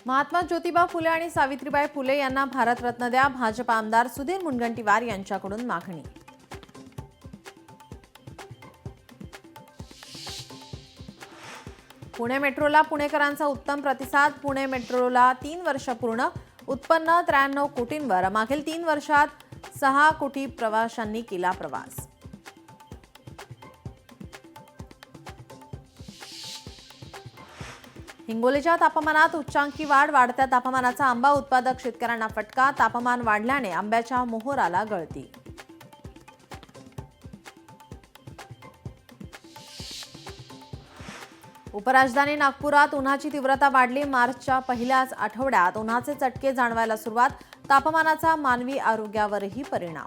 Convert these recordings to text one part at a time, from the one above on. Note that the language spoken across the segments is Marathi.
महात्मा ज्योतिबा फुले आणि सावित्रीबाई फुले यांना भारतरत्न द्या, भाजप आमदार सुधीर मुनगंटीवार यांच्याकडून मागणी। पुणे मेट्रोला पुणेकरांचा उत्तम प्रतिसाद। पुणे मेट्रोला 3 वर्ष पूर्ण, उत्पन्न 93 कोटींवर। मागील 3 वर्षात 6 कोटी प्रवाशांनी केला प्रवास। हिंगोलीच्या तापमानात उच्चांकी वाढ, वाढत्या तापमानाचा आंबा उत्पादक शेतकऱ्यांना फटका। तापमान वाढल्याने आंब्याच्या मोहोराला गळती। उपराजधानी नागपुरात उन्हाची तीव्रता वाढली। मार्चच्या पहिल्याच आठवड्यात उन्हाचे चटके जाणवायला सुरुवात। तापमानाचा मानवी आरोग्यावरही परिणाम।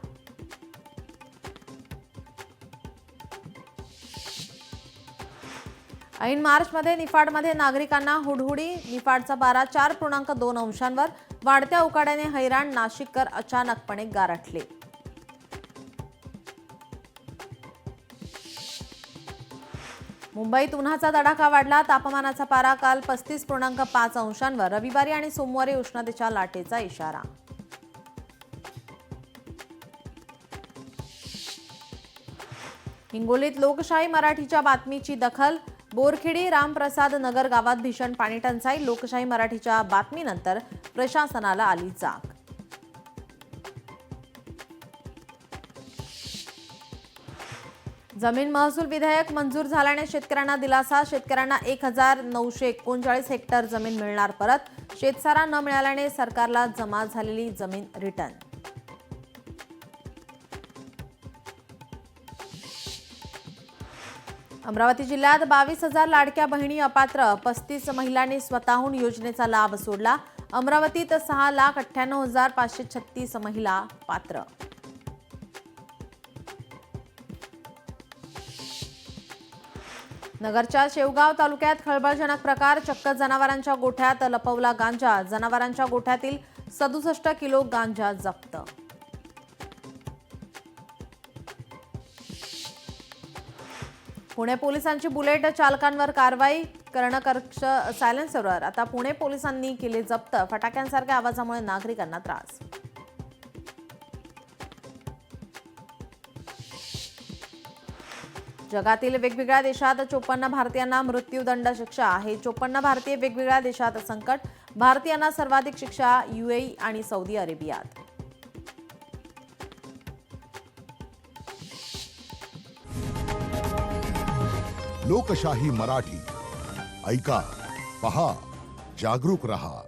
ऐन मार्चमध्ये निफाडमध्ये नागरिकांना हुडहुडी। निफाडचा पारा 4.2 अंशांवर। वाढत्या उकाड्याने हैराण नाशिककर अचानकपणे गारठले। मुंबईत उन्हाचा तडाखा वाढला। तापमानाचा पारा काल 35.5 अंशांवर। रविवारी आणि सोमवारी उष्णतेच्या लाटेचा इशारा। हिंगोलीत लोकशाही मराठीच्या बातमीची दखल। बोरखेडी रामप्रसाद नगर गावात भीषण पाणी टंचाई। लोकशाही मराठीच्या बातमीनंतर प्रशासनाला आली जाग। जमीन महसूल विधेयक मंजूर झाल्याने शेतकऱ्यांना दिलासा। शेतकऱ्यांना 1939 हेक्टर जमीन मिळणार परत। शेतसारा न मिळाल्याने सरकारला जमा झालेली जमीन रिटर्न। अमरावती जिल्ह्यात 22,000 लाडक्या बहिणी अपात्र। 35 महिलांनी स्वतःहून योजनेचा लाभ सोडला। अमरावतीत 6,98,536 महिला पात्र। नगरच्या शेवगाव तालुक्यात खळबळजनक प्रकार। चक्क जनावरांच्या गोठ्यात लपवला गांजा। जनावरांच्या गोठ्यातील 67 किलो गांजा जप्त। पुणे पोलिसांची बुलेट चालकांवर कारवाई। कर्णकर्कश सायलेन्सरवर आता पुणे पोलिसांनी केले जप्त। फटाक्यांसारख्या आवाजामुळे नागरिकांना त्रास। जगातील वेगवेगळ्या देशात 54 भारतीयांना मृत्यूदंड शिक्षा। हे 54 भारतीय वेगवेगळ्या देशात संकट। भारतीयांना सर्वाधिक शिक्षा UAE आणि सौदी अरेबियात। लोकशाही मराठी ऐका, पहा, जागरूक रहा।